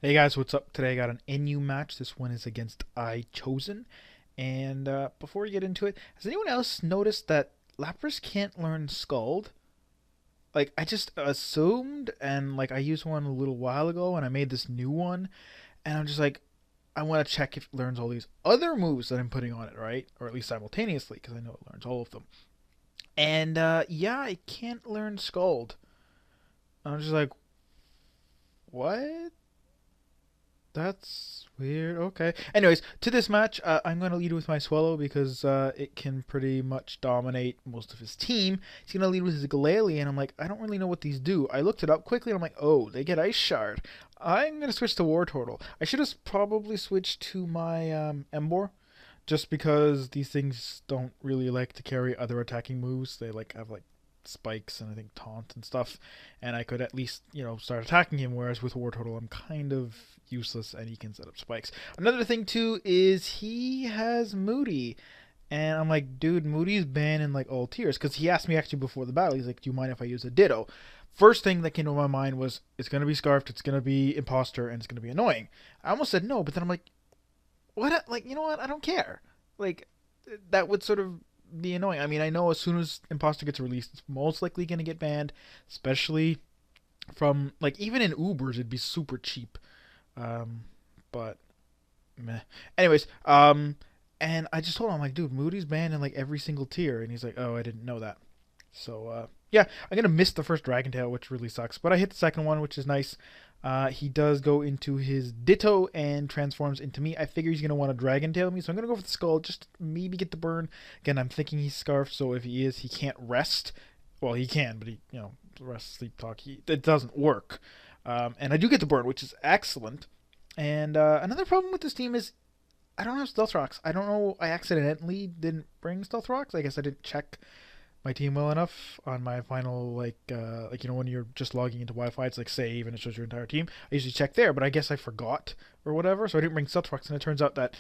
Hey guys, what's up? Today I got an NU match. This one is against iChozen. And before we get into it, has anyone else noticed that Lapras can't learn Scald? Like, I just assumed, and like I used one a little while ago, and I made this new one, and I'm just like, I want to check if it learns all these other moves that I'm putting on it, right? Or at least simultaneously, because I know it learns all of them. And yeah, it can't learn Scald. I'm just like, what? That's weird. Okay. Anyways, to this match, I'm going to lead with my Swellow because it can pretty much dominate most of his team. He's going to lead with his Glalie, and I'm like, I don't really know what these do. I looked it up quickly, and I'm like, oh, they get Ice Shard. I'm going to switch to War Turtle. I should have probably switched to my Emboar, just because these things don't really like to carry other attacking moves. They like have like spikes and I think taunt and stuff, and I could at least start attacking him. Whereas with War Turtle, I'm kind of useless and he can set up spikes. Another thing too is he has Moody, and I'm like, dude, Moody's banned in like all tiers because he asked me actually before the battle. He's like, do you mind if I use a Ditto? First thing that came to my mind was it's gonna be Scarfed, it's gonna be Imposter, and it's gonna be annoying. I almost said no, but then I'm like, what? Like, you know what? I don't care. Like, that would sort of be annoying. I mean, I know as soon as Imposter gets released, it's most likely going to get banned, especially from, like, even in Ubers, it'd be super cheap. Um, but, meh. Anyways, and I just told him, I'm like, dude, Moody's banned in, like, every single tier. And he's like, oh, I didn't know that. So, yeah, I'm going to miss the first Dragon Tail, which really sucks. But I hit the second one, which is nice. He does go into his Ditto and transforms into me. I figure he's going to want to Dragon Tail me, so I'm going to go for the Skull, just maybe get the burn. Again, I'm thinking he's Scarfed, so if he is, he can't rest. Well, he can, but rest, sleep, talk, it doesn't work. And I do get the burn, which is excellent. And another problem with this team is I don't have Stealth Rocks. I don't know, I accidentally didn't bring Stealth Rocks. I guess I didn't check my team well enough on my final when you're just logging into Wi-Fi, it's like save and it shows your entire team. I usually check there, but I guess I forgot or whatever, so I didn't bring Stealth and it turns out that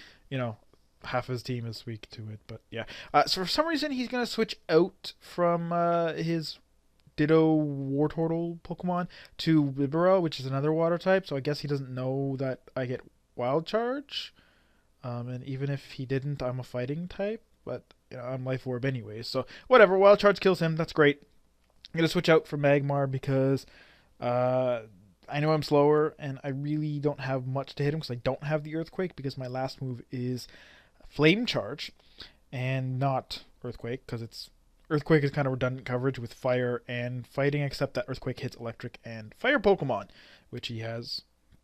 half his team is weak to it. But yeah, so for some reason he's gonna switch out from his Ditto Wartortle Pokemon to Bibarel, which is another water type. So I guess he doesn't know that I get Wild Charge. And even if he didn't, I'm a fighting type. But I'm Life Orb anyways. So whatever, Wild Charge kills him. That's great. I'm going to switch out for Magmar because I know I'm slower and I really don't have much to hit him because I don't have the Earthquake because my last move is Flame Charge and not Earthquake because Earthquake is kind of redundant coverage with Fire and Fighting, except that Earthquake hits Electric and Fire Pokemon, which he has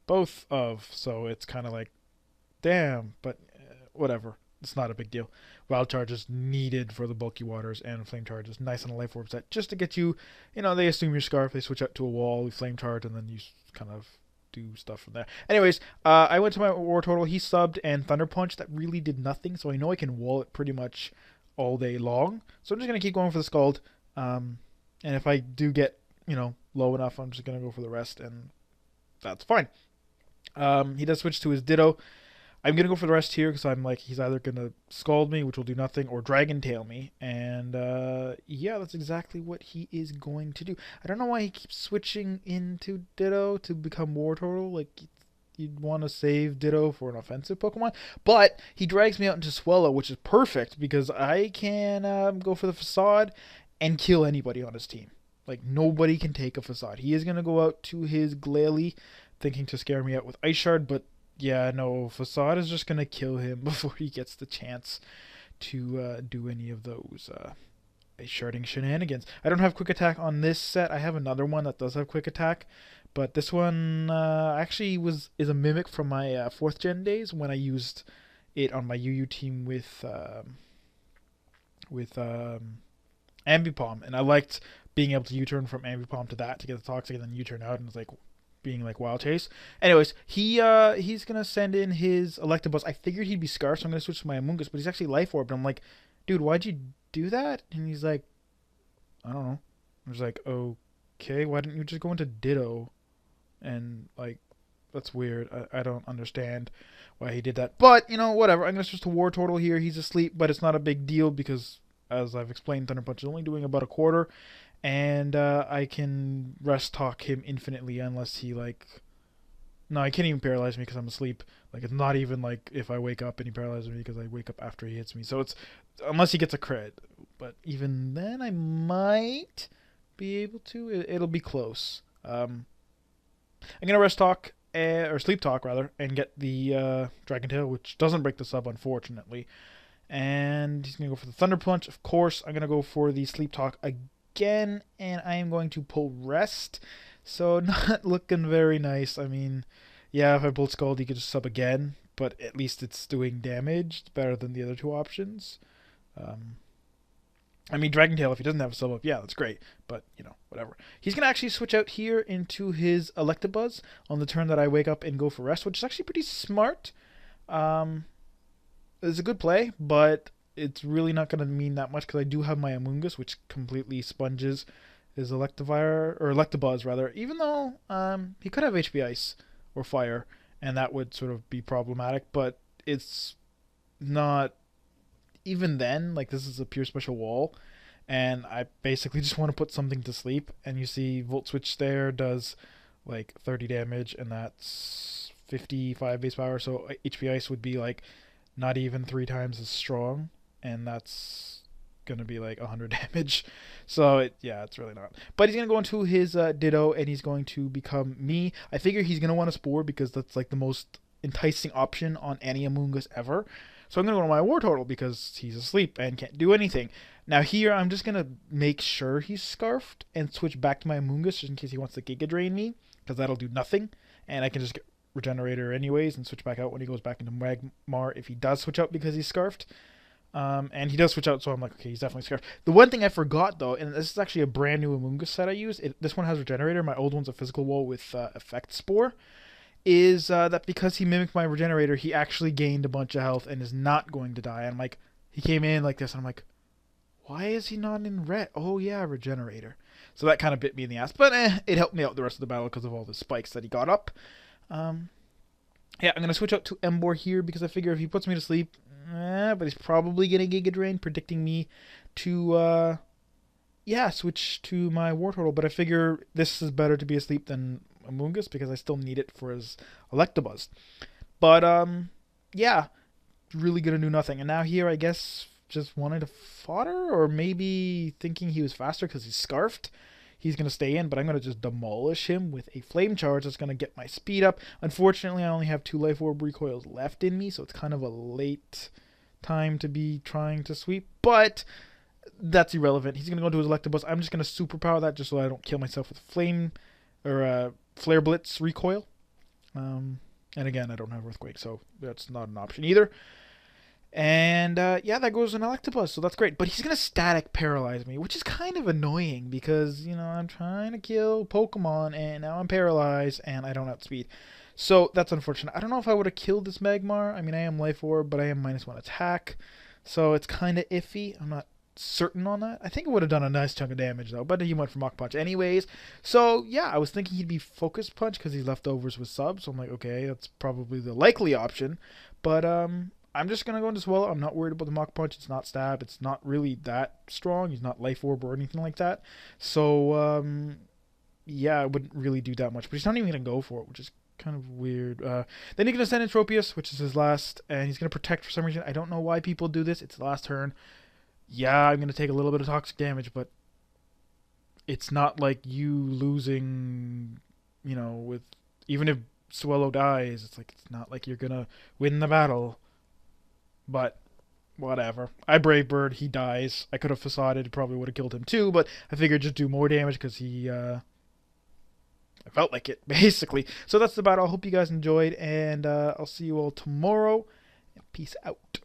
both of. So it's kind of like, damn, but whatever. It's not a big deal. Wild Charge is needed for the bulky waters, and Flame Charge is nice on a Life Orb set just to get you, they assume your Scarf, they switch out to a wall, you Flame Charge, and then you kind of do stuff from there. Anyways, I went to my War Total, he subbed, and Thunder Punch, that really did nothing, so I know I can wall it pretty much all day long. So I'm just going to keep going for the Scald, and if I do get, low enough, I'm just going to go for the rest, and that's fine. He does switch to his Ditto. I'm going to go for the rest here because I'm like, he's either going to Scald me, which will do nothing, or Dragon Tail me. And yeah, that's exactly what he is going to do. I don't know why he keeps switching into Ditto to become War Turtle. Like, you'd want to save Ditto for an offensive Pokemon. But he drags me out into Swellow, which is perfect because I can go for the Facade and kill anybody on his team. Like, nobody can take a Facade. He is going to go out to his Glalie, thinking to scare me out with Ice Shard, but yeah, no, Facade is just going to kill him before he gets the chance to do any of those Ice Sharding shenanigans. I don't have Quick Attack on this set. I have another one that does have Quick Attack, but this one actually is a mimic from my 4th gen days when I used it on my UU team with Ambipom, and I liked being able to U-turn from Ambipom to that to get the Toxic and then U-turn out, and it's like being like Wild Chase. Anyways, he's gonna send in his Electabuzz. I figured he'd be Scarf, so I'm gonna switch to my Amoonguss, but he's actually Life Orb. And I'm like, dude, why'd you do that? And he's like, I don't know. I was like, okay, why didn't you just go into Ditto? And like, that's weird. I don't understand why he did that. But whatever. I'm gonna switch to War Turtle here. He's asleep, but it's not a big deal because, as I've explained, Thunder Punch is only doing about a quarter. And I can rest talk him infinitely unless he No, he can't even paralyze me because I'm asleep. Like, it's not even like if I wake up and he paralyzes me because I wake up after he hits me. So it's, unless he gets a crit. But even then, I might be able to. It'll be close. I'm gonna rest talk, or sleep talk rather, and get the Dragon Tail, which doesn't break the sub, unfortunately. And he's gonna go for the Thunder Punch. Of course, I'm gonna go for the sleep talk again, and I am going to pull rest. So not looking very nice. I mean, yeah, if I pulled Scald, he could just sub again, but at least it's doing damage. It's better than the other two options. Um, I mean, Dragon Tail, if he doesn't have a sub up, yeah, that's great. But, you know, whatever. He's going to actually switch out here into his Electabuzz on the turn that I wake up and go for rest, which is actually pretty smart. It's a good play, but it's really not going to mean that much because I do have my Amoonguss, which completely sponges his Electabuzz, rather. Even though he could have HP Ice or Fire, and that would sort of be problematic, but it's not. Even then, like, this is a pure special wall, and I basically just want to put something to sleep. And you see Volt Switch there does like 30 damage, and that's 55 base power, so HP Ice would be like not even 3 times as strong, and that's gonna be like 100 damage. So yeah, it's really not. But he's gonna go into his Ditto, and he's going to become me. I figure he's gonna want a Spore because that's like the most enticing option on any Amoonguss ever. So I'm going to go to my War Total because he's asleep and can't do anything. Now here, I'm just going to make sure he's Scarfed and switch back to my Amoonguss just in case he wants to Giga Drain me, because that'll do nothing. And I can just get Regenerator anyways and switch back out when he goes back into Magmar if he does switch out because he's Scarfed. And he does switch out, so I'm like, okay, he's definitely Scarfed. The one thing I forgot, though, and this is actually a brand new Amoonguss set I use. This one has Regenerator. My old one's a Physical Wall with Effect Spore. Is that because he mimicked my Regenerator, he actually gained a bunch of health and is not going to die. And I'm like, he came in like this, and I'm like, why is he not in red? Oh yeah, Regenerator. So that kind of bit me in the ass, but it helped me out the rest of the battle because of all the spikes that he got up. Yeah, I'm gonna switch out to Emboar here because I figure if he puts me to sleep, but he's probably getting Giga Drain, predicting me to switch to my War Turtle. But I figure this is better to be asleep than Amoonguss because I still need it for his Electabuzz. But yeah, really gonna do nothing. And now here, I guess, just wanted to fodder, or maybe thinking he was faster because he's Scarfed. He's gonna stay in, but I'm gonna just demolish him with a Flame Charge that's gonna get my speed up. Unfortunately, I only have 2 Life Orb recoils left in me, so it's kind of a late time to be trying to sweep. But that's irrelevant. He's gonna go to his Electabuzz. I'm just gonna superpower that just so I don't kill myself with Flame or Flare Blitz recoil. And again, I don't have Earthquake, so that's not an option either. And yeah, that goes an Electabuzz, so that's great. But he's going to static paralyze me, which is kind of annoying because, you know, I'm trying to kill Pokemon, and now I'm paralyzed, and I don't outspeed. So that's unfortunate. I don't know if I would have killed this Magmar. I mean, I am Life Orb, but I am -1 attack. So it's kind of iffy. I'm not certain on that. I think it would have done a nice chunk of damage, though, but he went for Mach Punch anyways. So yeah, I was thinking he'd be Focus Punch because he's leftovers with subs. So I'm like, okay, that's probably the likely option. But I'm just gonna go into Swellow. I'm not worried about the Mach Punch. It's not stab. It's not really that strong. He's not Life Orb or anything like that. So yeah, I wouldn't really do that much. But he's not even gonna go for it, which is kind of weird. Then he's gonna send in Tropius, which is his last, and he's gonna protect for some reason. I don't know why people do this. It's the last turn. Yeah, I'm going to take a little bit of toxic damage, but it's not like you losing, you know, with, even if Swellow dies, it's like, it's not like you're going to win the battle. But whatever. I Brave Bird, he dies. I could have facaded, probably would have killed him too, but I figured just do more damage because he, I felt like it, basically. So that's the battle. I hope you guys enjoyed, and I'll see you all tomorrow. Peace out.